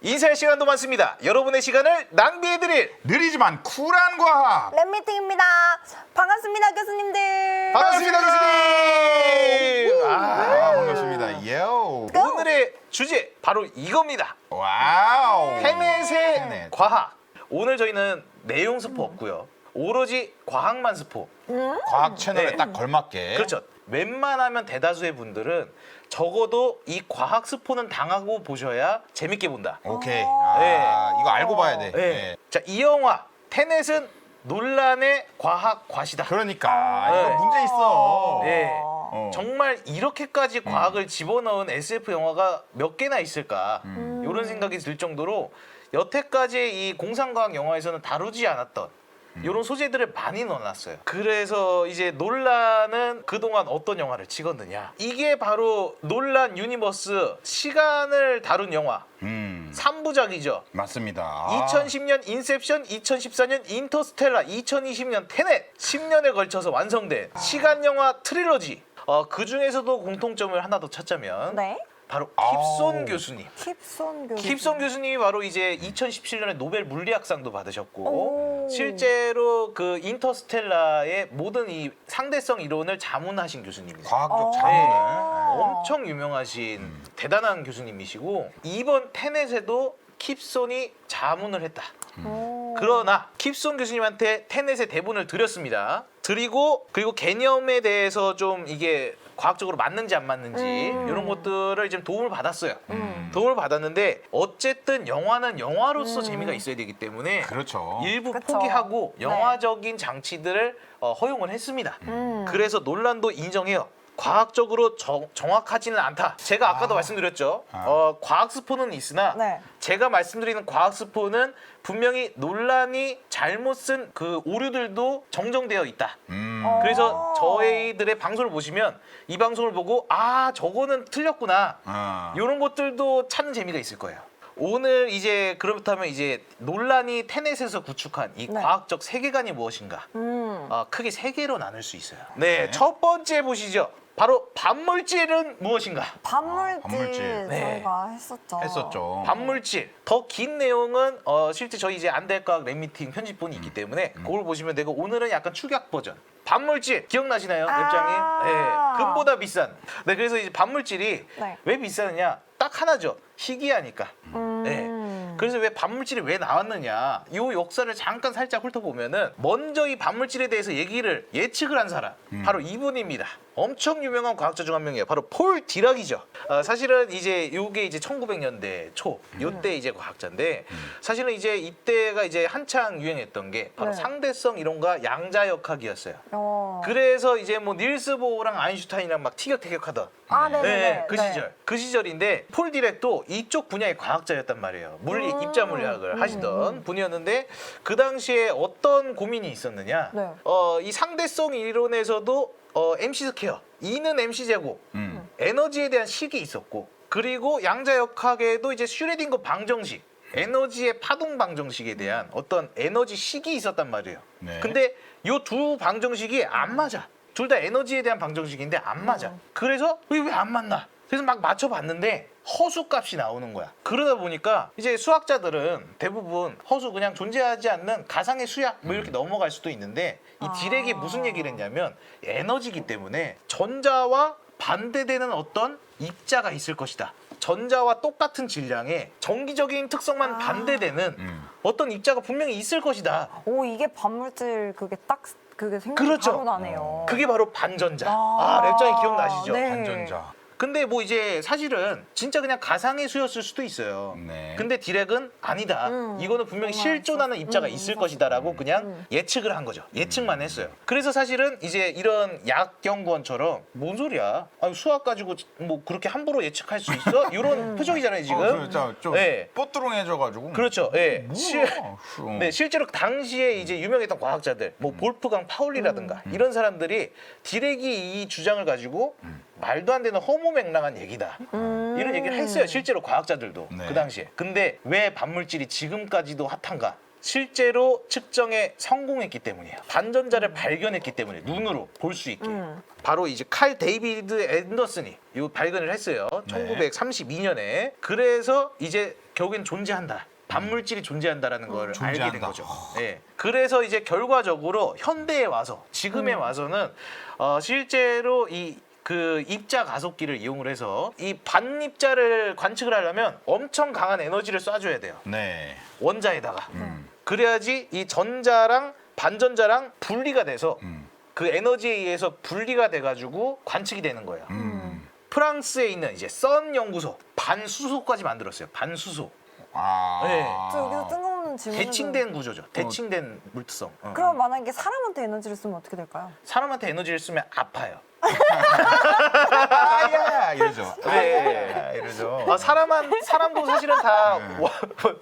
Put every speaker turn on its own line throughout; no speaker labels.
인사할 시간도 많습니다. 여러분의 시간을 낭비해드릴
느리지만 쿨한 과학.
랩미팅입니다. 반갑습니다, 교수님들.
반갑습니다, 교수님.
반갑습니다. 요.
오늘의 주제 바로 이겁니다.
와우.
테넷의
테넷.
과학. 오늘 저희는 내용 스포 없고요. 오로지 과학만 스포.
과학 채널에
네.
딱 걸맞게.
그렇죠. 웬만하면 대다수의 분들은 적어도 이 과학 스포는 당하고 보셔야 재밌게 본다.
오케이.
네.
이거 알고 봐야 돼.
네.
네.
자, 이 영화 테넷은 논란의 과학 과시다.
그러니까
네.
이거 문제 있어.
네.
어.
정말 이렇게까지 과학을 집어넣은 SF 영화가 몇 개나 있을까 이런 생각이 들 정도로 여태까지 이 공상과학 영화에서는 다루지 않았던 이런 소재들을 많이 넣어놨어요. 그래서 이제 논란은 그동안 어떤 영화를 찍었느냐, 이게 바로 논란 유니버스 시간을 다룬 영화 3부작이죠.
맞습니다.
2010년 인셉션, 2014년 인터스텔라, 2020년 테넷, 10년에 걸쳐서 완성된 시간 영화 트릴러지. 그 중에서도 공통점을 하나 더 찾자면
네.
바로
아우.
킵손 교수님.
킵손 교수님.
킵손 교수님이 바로 이제 2017년에 노벨 물리학상도 받으셨고
오.
실제로 그 인터스텔라의 모든 이 상대성 이론을 자문하신 교수님입니다.
과학적
네.
자문을.
엄청 유명하신 대단한 교수님이시고 이번 테넷에도 킵손이 자문을 했다.
오.
그러나 킵손 교수님한테 테넷의 대본을 드렸습니다. 그리고 개념에 대해서 좀 이게 과학적으로 맞는지 안 맞는지 이런 것들을 좀 도움을 받았어요. 도움을 받았는데 어쨌든 영화는 영화로서 재미가 있어야 되기 때문에
그렇죠.
일부
그쵸.
포기하고
네.
영화적인 장치들을 허용을 했습니다.
음.
그래서 논란도 인정해요. 과학적으로 정확하지는 않다. 제가 아까도 말씀드렸죠. 과학 스포는 있으나
네.
제가 말씀드리는 과학 스포는 분명히 논란이 잘못 쓴 그 오류들도 정정되어 있다. 그래서 저희들의 방송을 보시면 이 방송을 보고 저거는 틀렸구나. 이런 것들도 찾는 재미가 있을 거예요. 오늘 이제 그렇다면 이제 논란이 테넷에서 구축한 이
네.
과학적 세계관이 무엇인가? 크게 세 개로 나눌 수 있어요. 네,
네.
첫 번째 보시죠. 바로 반물질은 무엇인가?
반물질
네.
저희가 했었죠.
했었죠.
반물질. 더 긴 내용은 실제 저희 이제 안될과학 랩미팅 편집본이 있기 때문에 그걸 보시면 되고 오늘은 약간 축약 버전. 반물질 기억나시나요, 랩장님? 네, 금보다 비싼. 네, 그래서 이제 반물질이
네.
왜 비싸느냐? 딱 하나죠. 희귀하니까. 네. 그래서 왜 반물질이 왜 나왔느냐? 이 역사를 잠깐 살짝 훑어보면은 먼저 이 반물질에 대해서 예측을 한 사람 바로 이분입니다. 엄청 유명한 과학자 중 한 명이에요. 바로 폴 디락이죠. 사실은 이제 요게 이제 1900년대 초 요때 이제 과학자인데 사실은 이제 이때가 이제 한창 유행했던 게 바로
네.
상대성 이론과 양자역학이었어요.
어.
그래서 이제 뭐 닐스 보어랑 아인슈타인이랑 막 티격태격하던
네네네.
그 시절. 그 시절인데 폴 디렉도 이쪽 분야의 과학자였단 말이에요. 입자 물리학을 하시던 분이었는데 그 당시에 어떤 고민이 있었느냐?
네.
이 상대성 이론에서도 MC 스퀘어, E는 MC 제곱, 에너지에 대한 식이 있었고 그리고 양자역학에도 이제 슈레딩거 방정식, 에너지의 파동 방정식에 대한 어떤 에너지 식이 있었단 말이에요.
네.
근데 이 두 방정식이 안 맞아. 둘 다 에너지에 대한 방정식인데 안 맞아. 그래서 왜 안 맞나? 그래서 막 맞춰봤는데 허수값이 나오는 거야. 그러다 보니까 이제 수학자들은 대부분 허수 그냥 존재하지 않는 가상의 수약 뭐 이렇게 넘어갈 수도 있는데 이 디렉이 무슨 얘기를 했냐면 에너지이기 때문에 전자와 반대되는 어떤 입자가 있을 것이다. 전자와 똑같은 질량의 정기적인 특성만 반대되는 어떤 입자가 분명히 있을 것이다.
오, 이게 반물질 그게 생각이
그렇죠.
바로 나네요.
그게 바로 반전자.
아.
랩장이 기억나시죠?
네.
반전자.
근데 뭐 이제 사실은 진짜 그냥 가상의 수였을 수도 있어요.
네.
근데 디렉은 아니다. 이거는 분명히 실존하는 입자가 있을 것이다라고 그냥 예측을 한 거죠. 예측만 했어요. 그래서 사실은 이제 이런 약 연구원처럼 뭔 소리야? 아니, 수학 가지고 뭐 그렇게 함부로 예측할 수 있어? 이런 표정이잖아요 지금.
진짜 좀
네.
뽀뚜렁해져가지고.
그렇죠. 예.
뭐야?
네, 실제로 당시에 이제 유명했던 과학자들, 뭐 볼프강 파울리라든가 이런 사람들이 디렉이 이 주장을 가지고 말도 안 되는 허무맹랑한 얘기다. 이런 얘기를 했어요. 실제로 과학자들도
네.
그 당시에. 근데 왜 반물질이 지금까지도 핫한가? 실제로 측정에 성공했기 때문이에요. 반전자를 발견했기 때문에 눈으로 볼 수 있게. 바로 이제 칼 데이비드 앤더슨이 이 발견을 했어요.
네.
1932년에. 그래서 이제 결국엔 존재한다. 반물질이 존재한다라는 걸 알게 된
존재한다.
거죠. 예. 그래서 이제 결과적으로 현대에 와서 지금에 와서는 실제로 그 입자 가속기를 이용을 해서 이 반입자를 관측을 하려면 엄청 강한 에너지를 쏴줘야 돼요.
네.
원자에다가. 그래야지 이 전자랑 반전자랑 분리가 돼서 그 에너지에 의해서 분리가 돼가지고 관측이 되는 거예요. 프랑스에 있는 이제 선 연구소 반수소까지 만들었어요. 반수소.
네.
저 여기서 뜬금없는 질문.
대칭된 구조죠. 대칭된 물투성.
그럼 만약에 사람한테 에너지를 쓰면 어떻게 될까요?
사람한테 에너지를 쓰면 아파요.
아야 이러죠.
네.
아, 이러죠.
사람도 사실은 다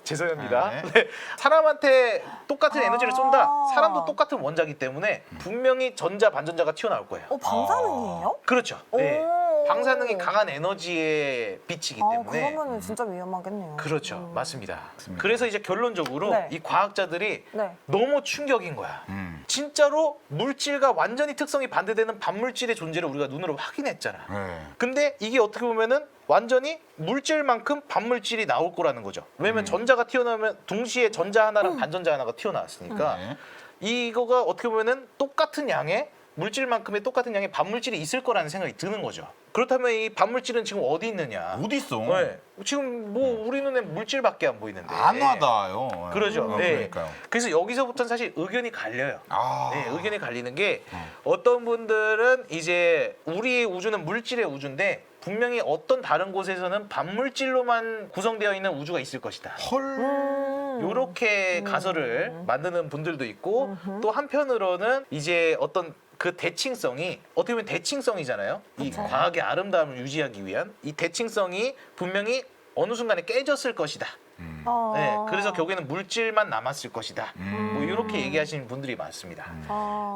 죄송합니다.
네.
네. 사람한테 똑같은 에너지를 쏜다.
아.
사람도 똑같은 원자기 때문에 분명히 전자 반전자가 튀어나올 거예요.
방사능이에요?
그렇죠. 네.
오.
방사능이 강한 에너지의 빛이기 때문에
그러면은 진짜 위험하겠네요.
그렇죠. 맞습니다. 그래서 이제 결론적으로
네.
이 과학자들이
네.
너무 충격인 거야. 진짜로 물질과 완전히 특성이 반대되는 반물질의 존재를 우리가 눈으로 확인했잖아.
네.
근데 이게 어떻게 보면은 완전히 물질만큼 반물질이 나올 거라는 거죠. 왜냐면 전자가 튀어나오면 동시에 전자 하나랑 반전자 하나가 튀어나왔으니까
네.
이거가 어떻게 보면은 똑같은 양의 물질만큼의 똑같은 양의 반물질이 있을 거라는 생각이 드는 거죠. 그렇다면 이 반물질은 지금 어디 있느냐?
어디 있어?
네. 지금 뭐 우리 눈에 물질밖에 안 보이는데.
안 와닿아요.
그러죠. 네.
그러니까요.
그래서 여기서부터는 사실 의견이 갈려요.
아.
네, 의견이 갈리는 게 어떤 분들은 이제 우리의 우주는 물질의 우주인데 분명히 어떤 다른 곳에서는 반물질로만 구성되어 있는 우주가 있을 것이다.
헐.
요렇게 가설을 만드는 분들도 있고 또 한편으로는 이제 어떤 그 대칭성이 어떻게 보면 대칭성이잖아요. 이 과학의 아름다움을 유지하기 위한 이 대칭성이 분명히 어느 순간에 깨졌을 것이다. 네, 그래서 결국에는 물질만 남았을 것이다. 뭐 이렇게 얘기하시는 분들이 많습니다.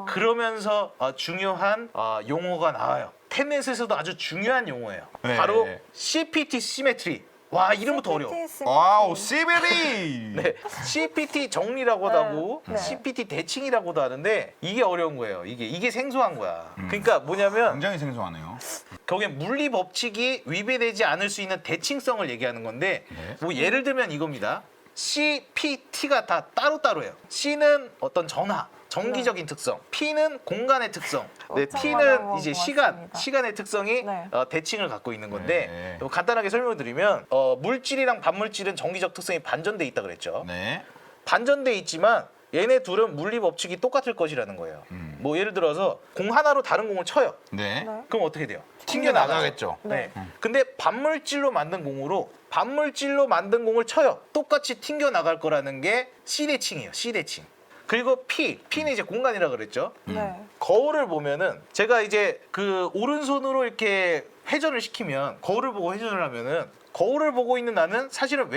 그러면서 중요한 용어가 나와요. 테넷에서도 아주 중요한 용어예요.
네.
바로 CPT 시메트리. 와 이름부터 어려워.
와우, CBD.
네, CPT 정리라고도
네,
하고
네.
CPT 대칭이라고도 하는데 이게 어려운 거예요. 이게 생소한 거야. 그러니까 뭐냐면
굉장히 생소하네요.
거기에 물리 법칙이 위배되지 않을 수 있는 대칭성을 얘기하는 건데
네.
뭐 예를 들면 이겁니다. CPT가 다 따로따로예요. C는 어떤 전하, 정기적인 특성, P는 공간의 특성, 네,
엄청
T는
많은
이제
것
시간,
같습니다.
시간의 특성이
네.
대칭을 갖고 있는 건데
네.
뭐 간단하게 설명드리면 물질이랑 반물질은 정기적 특성이 반전돼 있다 그랬죠.
네.
반전돼 있지만 얘네 둘은 물리 법칙이 똑같을 것이라는 거예요. 뭐 예를 들어서 공 하나로 다른 공을 쳐요.
네.
네.
그럼 어떻게 돼요?
튕겨 나가겠죠.
네. 근데 반물질로 만든 공으로 반물질로 만든 공을 쳐요. 똑같이 튕겨 나갈 거라는 게 C 대칭이에요. C 대칭. 그리고 P는 이제 공간이라 그랬죠.
네.
거울을 보면은 제가 이제 그 오른손으로 이렇게 회전을 시키면 거울을 보고 회전을 하면은 거울을 보고 있는 나는 사실은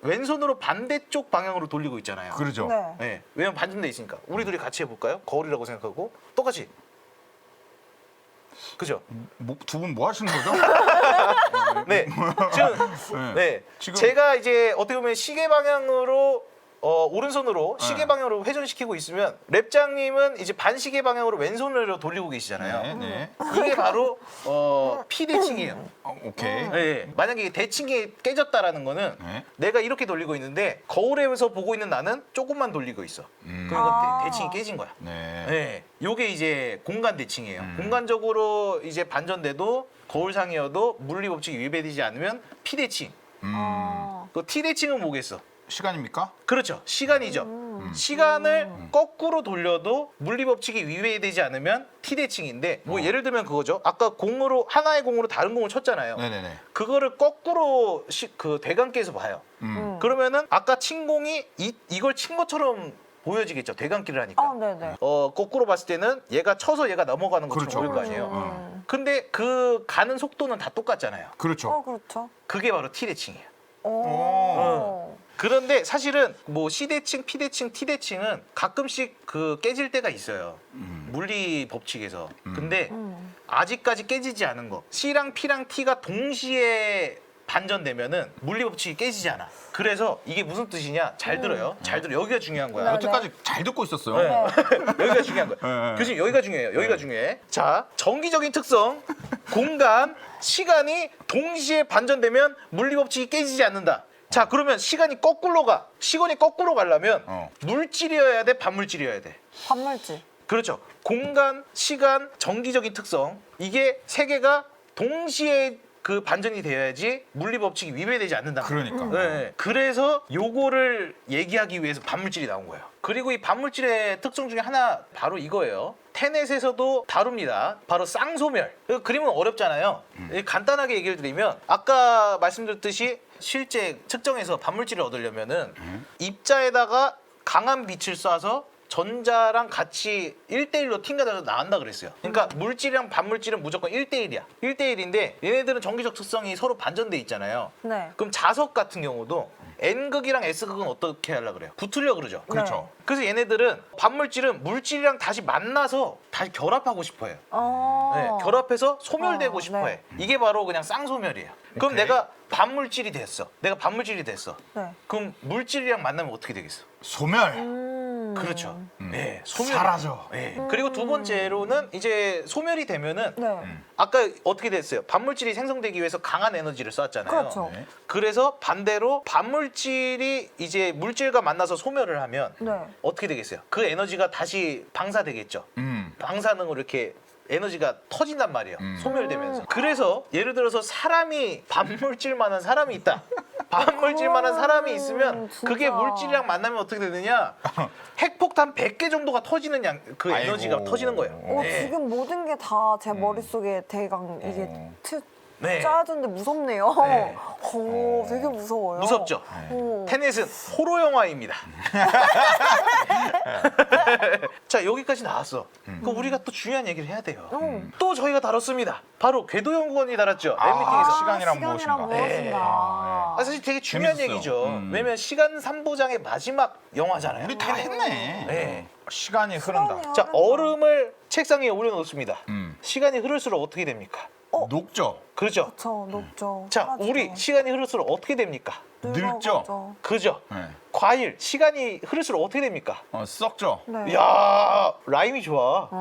왼손으로 반대쪽 방향으로 돌리고 있잖아요.
그러죠.
네.
네. 왜냐면 반전돼 있으니까. 우리 둘이 같이 해볼까요? 거울이라고 생각하고 똑같이. 그죠?
두 분 뭐 하시는 거죠?
네. 지금 네.
지금-
제가 이제 어떻게 보면 시계 방향으로 오른손으로 시계 방향으로 회전시키고 있으면 랩장님은 이제 반시계 방향으로 왼손으로 돌리고 계시잖아요.
네, 네.
이게 바로 P 대칭이에요.
오케이.
네. 만약에 이 대칭이 깨졌다라는 거는
네.
내가 이렇게 돌리고 있는데 거울에서 보고 있는 나는 조금만 돌리고 있어. 그럼 이건 대칭이 깨진 거야.
네.
네, 요게 이제 공간 대칭이에요. 공간적으로 이제 반전돼도 거울상이어도 물리 법칙이 위배되지 않으면 P 대칭. 그 T 대칭은 뭐겠어?
시간입니까?
그렇죠. 시간이죠. 시간을 거꾸로 돌려도 물리 법칙이 위배되지 않으면 T 대칭인데 뭐 예를 들면 그거죠. 아까 하나의 공으로 다른 공을 쳤잖아요.
네네네.
그거를 거꾸로 그 대각기에서 봐요. 그러면은 아까 친 공이 이걸 친 것처럼 보여지겠죠. 대각기를 하니까.
네네.
거꾸로 봤을 때는 얘가 쳐서 얘가 넘어가는 것처럼
그렇죠,
보일 거 아니에요. 근데 그 가는 속도는 다 똑같잖아요.
그렇죠.
그렇죠.
그게 바로 T 대칭이에요.
오.
그런데 사실은 뭐 C 대칭, P 대칭, T 대칭은 가끔씩 그 깨질 때가 있어요. 물리 법칙에서. 근데 아직까지 깨지지 않은 거. C랑 P랑 T가 동시에 반전되면은 물리 법칙이 깨지지 않아. 그래서 이게 무슨 뜻이냐? 잘 들어요. 잘 들어. 여기가 중요한 거야.
네.
여태까지 잘 듣고 있었어요.
네. 여기가 중요한 거야.
네.
교수님 여기가 중요해요. 여기가 중요해. 자, 정기적인 특성, 공간, 시간이 동시에 반전되면 물리 법칙이 깨지지 않는다. 자, 그러면 시간이 거꾸로 가. 시간이 거꾸로 가려면 물질이어야 돼, 반물질이어야 돼.
반물질.
그렇죠. 공간, 시간, 정기적인 특성 이게 세 개가 동시에 그 반전이 되어야지 물리 법칙이 위배되지 않는다.
그러니까.
네. 그래서 요거를 얘기하기 위해서 반물질이 나온 거예요. 그리고 이 반물질의 특성 중에 하나 바로 이거예요. 테넷에서도 다룹니다. 바로 쌍소멸. 그림은 어렵잖아요. 간단하게 얘기를 드리면 아까 말씀드렸듯이 실제 측정해서 반물질을 얻으려면은 입자에다가 강한 빛을 쏴서 전자랑 같이 1대1로 튕겨져서 나온다 그랬어요. 그러니까 물질이랑 반물질은 무조건 1대1이야. 1대1인데 얘네들은 정기적 특성이 서로 반전돼 있잖아요.
네.
그럼 자석 같은 경우도 N극이랑 S극은 어떻게 하려고 그래요? 붙으려고 그러죠.
그렇죠.
그래서 얘네들은 반물질은 물질이랑 다시 만나서 다시 결합하고 싶어 해요. 네, 결합해서 소멸되고 싶어 해.
네.
이게 바로 그냥 쌍소멸이에요. 그럼
오케이.
내가 반물질이 됐어. 내가 반물질이 됐어.
네.
그럼 물질이랑 만나면 어떻게 되겠어?
소멸.
그렇죠. 네, 소멸.
사라져.
네. 그리고 두 번째로는 이제 소멸이 되면은
네.
아까 어떻게 됐어요? 반물질이 생성되기 위해서 강한 에너지를 쐈잖아요.
그렇죠.
네.
그래서 반대로 반물질이 이제 물질과 만나서 소멸을 하면
네.
어떻게 되겠어요? 그 에너지가 다시 방사되겠죠. 방사능으로 이렇게 에너지가 터진단 말이에요. 소멸되면서. 그래서 예를 들어서 사람이 반물질만한 사람이 있다. 반물질만한 사람이 있으면 그게
진짜.
물질이랑 만나면 어떻게 되느냐? 핵폭탄 100개 정도가 터지는 그 에너지가
아이고.
터지는 거예요. 네.
지금 모든 게 다 제 머릿속에 대강 이게
네.
짜여졌는데 무섭네요.
네.
되게 무서워요.
무섭죠?
오.
테넷은 호러 영화입니다. 자, 여기까지 나왔어. 그럼 우리가 또 중요한 얘기를 해야 돼요. 또 저희가 다뤘습니다. 바로 궤도연구원이 다뤘죠. 엠미팅에서.
시간이란
시간이란
무엇인가.
무엇인가.
아, 사실 되게 중요한
재밌었어요.
얘기죠. 왜냐면 시간 3부장의 마지막 영화잖아요.
우리 다 했네.
네.
시간이 흐른다.
시간이요.
자, 얼음을 책상 위에 올려놓습니다.
음.
시간이 흐를수록 어떻게 됩니까?
녹죠.
그렇죠?
저 높죠.
자,
사라지죠.
우리 시간이 흐를수록 어떻게 됩니까?
늙죠?
그죠?
네.
과일, 시간이 흐를수록 어떻게 됩니까?
썩죠.
네.
이야, 라임이 좋아.
Do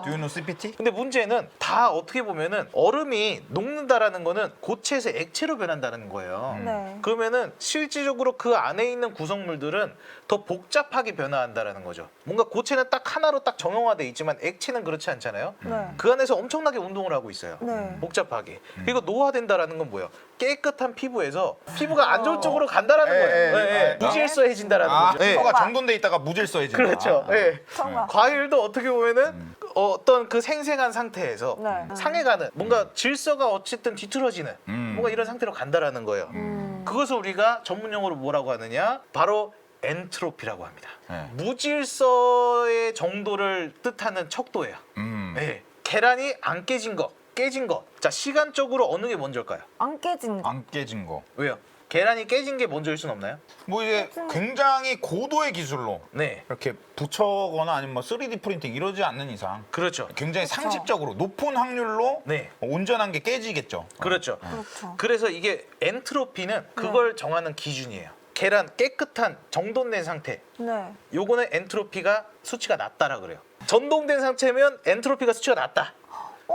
you know CPT?
근데 문제는 다 어떻게 보면은 얼음이 녹는다라는 거는 고체에서 액체로 변한다는 거예요.
네.
그러면은 실질적으로 그 안에 있는 구성물들은 더 복잡하게 변화한다라는 거죠. 뭔가 고체는 딱 하나로 딱 정형화돼 있지만 액체는 그렇지 않잖아요.
네.
그 안에서 엄청나게 운동을 하고 있어요.
네.
복잡하게. 그리고 노화된다라는 건 뭐예요? 깨끗한 피부에서 피부가 안 좋은 쪽으로 간다라는 거예요. 무질서해진다라는
아,
거죠. 예.
피부가 정돈돼 있다가 무질서해진다.
그렇죠. 예.
정말.
과일도 어떻게 보면은 어떤 그 생생한 상태에서
네.
상해가는 뭔가 질서가 어쨌든 뒤틀어지는 뭔가 이런 상태로 간다라는 거예요. 그것을 우리가 전문 용어로 뭐라고 하느냐? 바로 엔트로피라고 합니다.
네.
무질서의 정도를 뜻하는 척도예요. 예. 계란이 안 깨진 거, 깨진 거. 자, 시간적으로 어느 게 먼저일까요?
안 깨진 거.
안 깨진 거.
왜요? 계란이 깨진 게 먼저일 순 없나요?
뭐 이제 굉장히 고도의 기술로
네.
이렇게 붙여거나 아니면 뭐 3D 프린팅 이러지 않는 이상
그렇죠.
굉장히 상식적으로 높은 확률로
네.
온전한 게 깨지겠죠.
그렇죠.
그렇죠.
그래서 이게 엔트로피는 그걸 정하는 기준이에요. 계란 깨끗한 정돈된 상태.
네.
요거는 엔트로피가 수치가 낮다라 그래요. 전동된 상태면 엔트로피가 수치가 낮다.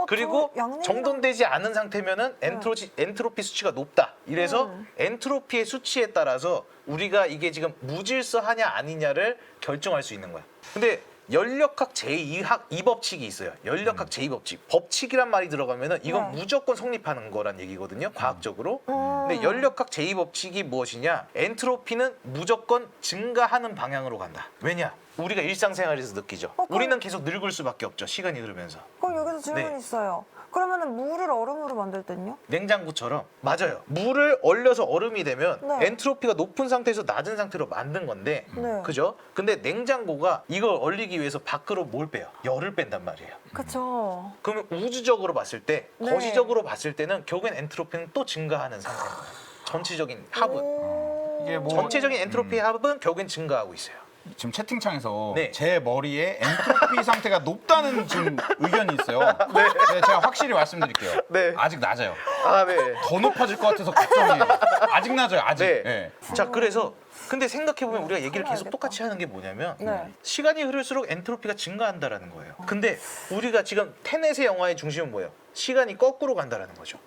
그리고
저 양념이랑-
정돈되지 않은 상태면은 엔트로피 수치가 높다. 이래서 엔트로피의 수치에 따라서 우리가 이게 지금 무질서하냐 아니냐를 결정할 수 있는 거야. 근데 연력학 제2법칙이 있어요. 연력학 제2법칙. 법칙이란 말이 들어가면은 이건
네.
무조건 성립하는 거란 얘기거든요. 과학적으로. 근데 연력학 제2법칙이 무엇이냐? 엔트로피는 무조건 증가하는 방향으로 간다. 왜냐? 우리가 일상생활에서 느끼죠.
그럼-
우리는 계속 늙을 수밖에 없죠. 시간이 흐르면서.
그럼 여기서 질문
네.
있어요. 그러면은 물을 얼음으로 만들 땐요?
냉장고처럼 맞아요. 물을 얼려서 얼음이 되면
네.
엔트로피가 높은 상태에서 낮은 상태로 만든 건데
네.
그죠? 근데 냉장고가 이걸 얼리기 위해서 밖으로 뭘 빼요? 열을 뺀단 말이에요.
그쵸.
그러면 우주적으로 봤을 때
네.
거시적으로 봤을 때는 결국엔 엔트로피는 또 증가하는 상태인 거예요. 전체적인 합은.
오.
이게 뭐
전체적인 엔트로피 합은 결국엔 증가하고 있어요.
지금 채팅창에서
네.
제 머리에 엔트로피 상태가 높다는 지금 의견이 있어요. 네, 제가 확실히 말씀드릴게요.
네.
아직 낮아요.
아, 네.
더 높아질 것 같아서 걱정이에요. 아직 낮아요, 아직.
네.
예.
자, 그래서 근데 생각해보면 우리가 얘기를 계속
알겠다.
똑같이 하는 게 뭐냐면
네.
시간이 흐를수록 엔트로피가 증가한다라는 거예요. 근데 우리가 지금 테넷의 영화의 중심은 뭐예요? 시간이 거꾸로 간다라는 거죠.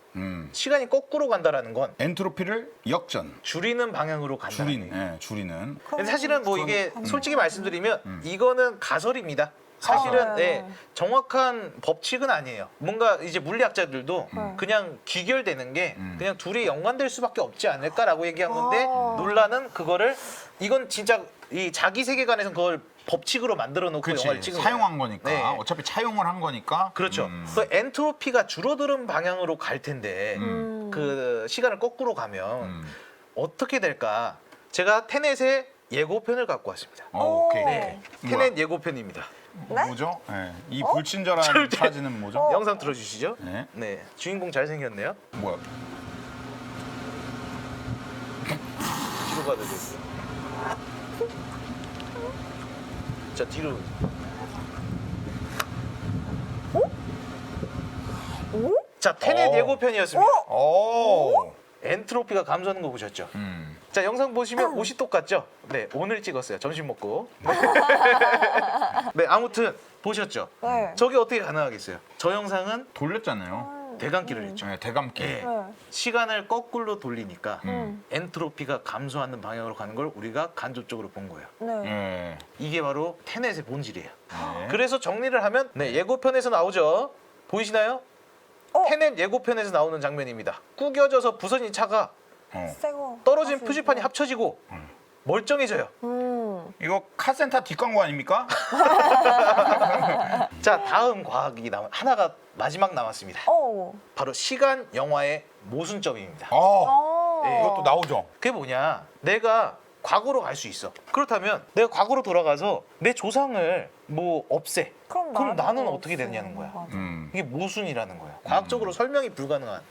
시간이 거꾸로 간다라는 건
엔트로피를 역전,
줄이는 방향으로 간다는
줄인,
거예요.
예, 줄이는.
근데 사실은 뭐 이게 솔직히 말씀드리면 이거는 가설입니다.
아,
사실은
네.
정확한 법칙은 아니에요. 뭔가 이제 물리학자들도 그냥 귀결되는 게 그냥 둘이 연관될 수밖에 없지 않을까라고 얘기한 건데
아.
논란은 그거를 이건 진짜 이 자기 세계관에서 그걸 법칙으로 만들어 놓고
그렇지.
영화를 찍은
사용한
거예요.
거니까.
네.
어차피 차용을 한 거니까.
그렇죠. 그 엔트로피가 줄어드는 방향으로 갈 텐데 그 시간을 거꾸로 가면 어떻게 될까? 제가 테넷의 예고편을 갖고 왔습니다.
오케이.
네,
뭐야?
테넷 예고편입니다.
네?
뭐죠? 예. 이 불친절한 사진은 뭐죠?
영상 들어주시죠.
네.
네, 주인공 잘생겼네요.
뭐야?
뒤로 가도 되고요. 자, 뒤로. 자, 테넷
오.
예고편이었습니다.
오.
엔트로피가 감소하는 거 보셨죠? 자, 영상 보시면 옷이 똑같죠? 네, 오늘 찍었어요. 점심 먹고. 네, 아무튼 보셨죠?
네.
저게 어떻게 가능하겠어요? 저 영상은
돌렸잖아요.
대감기를 했죠.
네, 대감기.
네.
네.
시간을 거꾸로 돌리니까
음.
엔트로피가 감소하는 방향으로 가는 걸 우리가 간접적으로 본 거예요.
네.
예.
이게 바로 테넷의 본질이에요.
네.
그래서 정리를 하면 예고편에서 나오죠. 보이시나요? 테넷 예고편에서 나오는 장면입니다. 구겨져서 부서진 차가
새거.
떨어진
다시.
표지판이 합쳐지고 멀쩡해져요.
이거 카센터 뒷광고 아닙니까?
자, 다음 과학이 하나가 마지막 남았습니다. 바로 시간 영화의 모순점입니다.
이것도 나오죠.
그게 뭐냐? 내가 과거로 갈 수 있어. 그렇다면 내가 과거로 돌아가서 내 조상을 뭐 없애. 그럼 나는 어떻게 되느냐는 거야.
맞아.
이게 모순이라는 거예요. 과학적으로 설명이 불가능한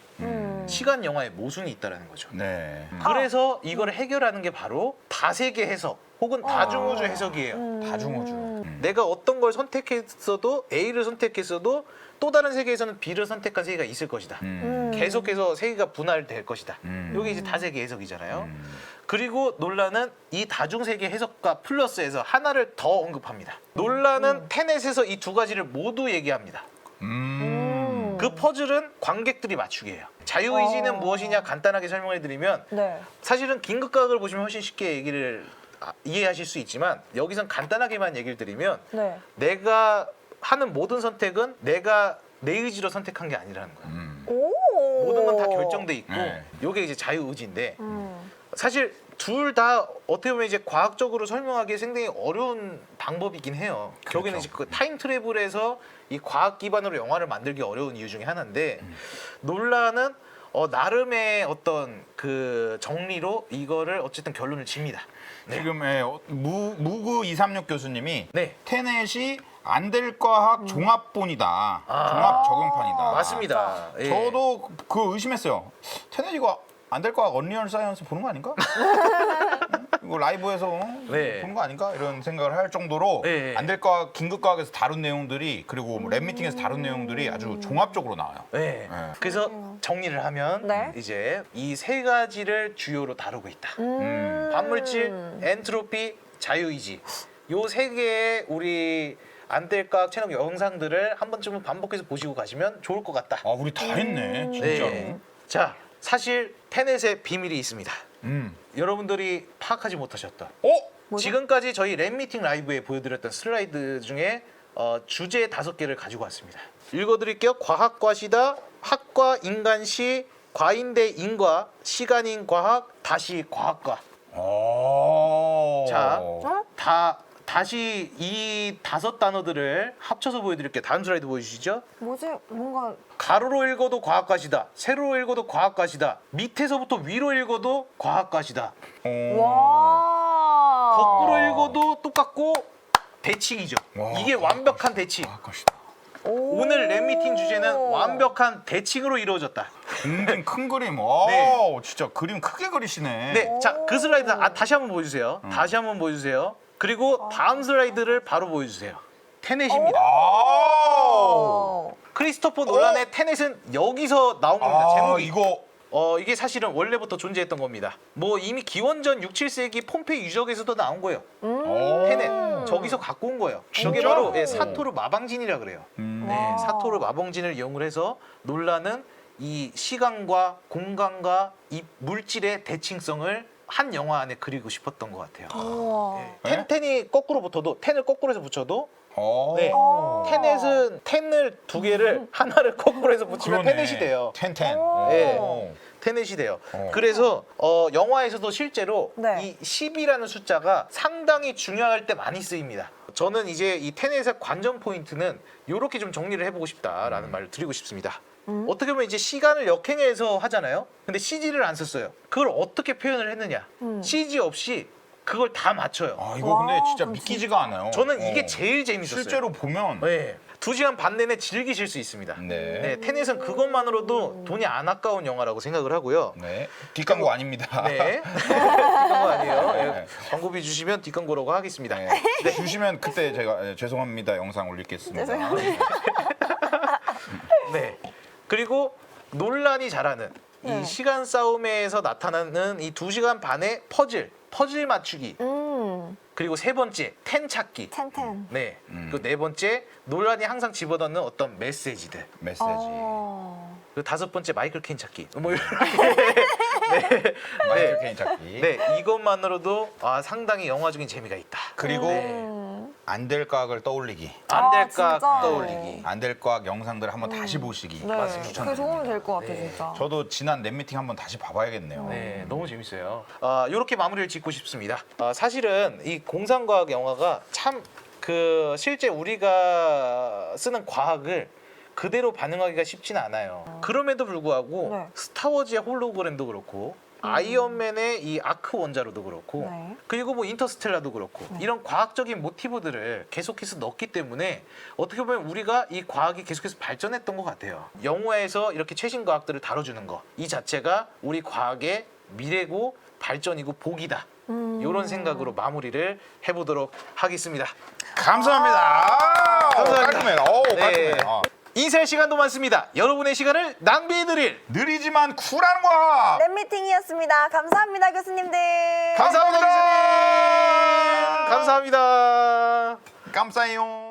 시간 영화에 모순이 있다라는 거죠.
네.
그래서 이걸 해결하는 게 바로 다세계 해석 혹은 다중우주 해석이에요.
다중우주.
내가 어떤 걸 선택했어도 A를 선택했어도 또 다른 세계에서는 B를 선택한 세계가 있을 것이다. 계속해서 세계가 분할될 것이다. 이게 이제 다세계 해석이잖아요. 그리고 논란은 이 다중세계 해석과 플러스에서 하나를 더 언급합니다. 논란은 테넷에서 이 두 가지를 모두 얘기합니다. 그 퍼즐은 관객들이 맞추게 해요. 자유의지는 무엇이냐 간단하게 설명해 드리면
네.
사실은 긴급과학을 보시면 훨씬 쉽게 얘기를 이해하실 수 있지만 여기선 간단하게만 얘기를 드리면
네.
내가 하는 모든 선택은 내가 내 의지로 선택한 게 아니라는 거야.
오.
모든 건 다 결정돼 있고
네.
이게 이제 자유의지인데 사실 둘 다 어떻게 보면 이제 과학적으로 설명하기 상당히 어려운 방법이긴 해요. 결국에는 이제 그 타임 트래블에서 이 과학 기반으로 영화를 만들기 어려운 이유 중에 하나인데 논란은 나름의 어떤 그 정리로 이거를 어쨌든 결론을 집니다. 네.
지금 무구 236 교수님이
네.
테넷이 안 될 과학 종합본이다. 종합 적용판이다.
맞습니다. 예.
저도 그 의심했어요. 테넷 이거 안 될 과학 언리얼 사이언스 보는 거 아닌가? 이거 라이브에서
네.
보는 거 아닌가? 이런 생각을 할 정도로
네.
안 될 과학, 긴급 과학에서 다룬 내용들이 그리고 랩 미팅에서 다룬 내용들이 아주 종합적으로 나와요.
네.
네.
그래서 정리를 하면
네.
이제 이 세 가지를 주요로 다루고 있다. 반물질, 엔트로피, 자유의지. 요 세 개의 우리 안될과학 채널 영상들을 한 번쯤은 반복해서 보시고 가시면 좋을 것 같다.
아, 우리 다 했네, 진짜로.
네. 자, 사실 테넷의 비밀이 있습니다. 여러분들이 파악하지 못하셨던 지금까지 저희 랩미팅 라이브에 보여드렸던 슬라이드 중에 주제 5개를 가지고 왔습니다. 읽어드릴게요. 과학과시다, 학과 인간시, 과인대 인과, 시간인 과학, 다시 과학과. 자, 다시 이 5 단어들을 합쳐서 보여드릴게요. 다음 슬라이드 보여주시죠.
뭐지? 뭔가
가로로 읽어도 과학과시다. 세로로 읽어도 과학과시다. 밑에서부터 위로 읽어도 과학과시다.
와.
거꾸로 읽어도 똑같고 대칭이죠.
와,
이게 완벽한 대칭.
과학과시다.
오늘 랩미팅 주제는 완벽한 대칭으로 이루어졌다.
굉장히 큰 그림.
네.
진짜 그림 크게 그리시네.
네, 자, 그 슬라이드 다시 한번 보여주세요. 다시 한번 보여주세요. 그리고 다음 슬라이드를 바로 보여주세요. 테넷입니다. 크리스토퍼 놀란의 테넷은 여기서 나온 겁니다.
아,
제목이.
이거
이게 사실은 원래부터 존재했던 겁니다. 뭐 이미 기원전 6, 7세기 폼페이 유적에서도 나온 거예요.
오.
테넷. 저기서 갖고 온 거예요. 저게
진짜?
바로 사토르 마방진이라 그래요. 네,
와.
사토르 마방진을 이용을 해서 놀란은 이 시간과 공간과 이 물질의 대칭성을 한 영화 안에 그리고 싶었던 것 같아요.
우와.
네. 텐이 거꾸로 붙어도 텐을 거꾸로 해서 붙여도
어.
네. 테넷은 텐을 두 개를 하나를 거꾸로 해서 붙이면
그러네.
테넷이 돼요.
텐텐.
네.
오.
테넷이 돼요.
어.
그래서 영화에서도 실제로
네.
이 10이라는 숫자가 상당히 중요할 때 많이 쓰입니다. 저는 이제 이 테넷의 관전 포인트는 이렇게 좀 정리를 해보고 싶다라는 말을 드리고 싶습니다. 어떻게 보면 이제 시간을 역행해서 하잖아요. 근데 CG를 안 썼어요. 그걸 어떻게 표현을 했느냐? CG 없이 그걸 다 맞춰요.
아, 이거 근데
와,
진짜
그럼
믿기지가 않아요.
저는 이게
어.
제일 재밌었어요.
실제로 보면
네. 2시간 반 내내 즐기실 수 있습니다.
네.
네, 테넷은 그것만으로도 돈이 안 아까운 영화라고 생각을 하고요.
네. 뒷광고 아닙니다.
네. 뒷광고 아니에요.
네.
예, 광고비 주시면 뒷광고라고 하겠습니다.
네. 주시면 그때 제가 죄송합니다 영상 올리겠습니다.
죄송합니다.
네. 그리고 논란이 잘하는
네.
이 시간 싸움에서 나타나는 이 2시간 반의 퍼즐 맞추기. 그리고 세 번째, 텐 찾기.
텐텐.
네. 그리고 네 번째, 논란이 항상 집어넣는 어떤 메시지들.
메시지.
그리고 다섯 번째, 마이클 케인 찾기. 뭐 이렇게.
마이클 케인 찾기.
네, 이것만으로도 상당히 영화적인 재미가 있다.
그리고
네.
안 될 각을 떠올리기.
안 될까
진짜.
떠올리기.
안 될 각 영상들 한번 다시 보시기.
네.
맞습니다.
그게 도움이 될 것 같아
네.
진짜.
저도 지난 넷미팅 한번 다시 봐봐야겠네요.
네, 너무 재밌어요. 이렇게 마무리를 짓고 싶습니다. 사실은 이 공상과학 영화가 참 실제 우리가 쓰는 과학을 그대로 반영하기가 쉽지는 않아요. 그럼에도 불구하고
네.
스타워즈의 홀로그램도 그렇고 아이언맨의 이 아크 원자로도 그렇고
네.
그리고 뭐 인터스텔라도 그렇고 이런 과학적인 모티브들을 계속해서 넣기 때문에 어떻게 보면 우리가 이 과학이 계속해서 발전했던 것 같아요. 영화에서 이렇게 최신 과학들을 다뤄주는 거 이 자체가 우리 과학의 미래고 발전이고 복이다. 이런 생각으로 마무리를 해보도록 하겠습니다.
감사합니다.
감사합니다.
깔끔해요. 오,
네.
깔끔해요.
인사할 시간도 많습니다. 여러분의 시간을 낭비해드릴
느리지만 쿨한 과학.
랩미팅이었습니다. 감사합니다 교수님들.
감사합니다, 교수님. 감사합니다.
감사해요.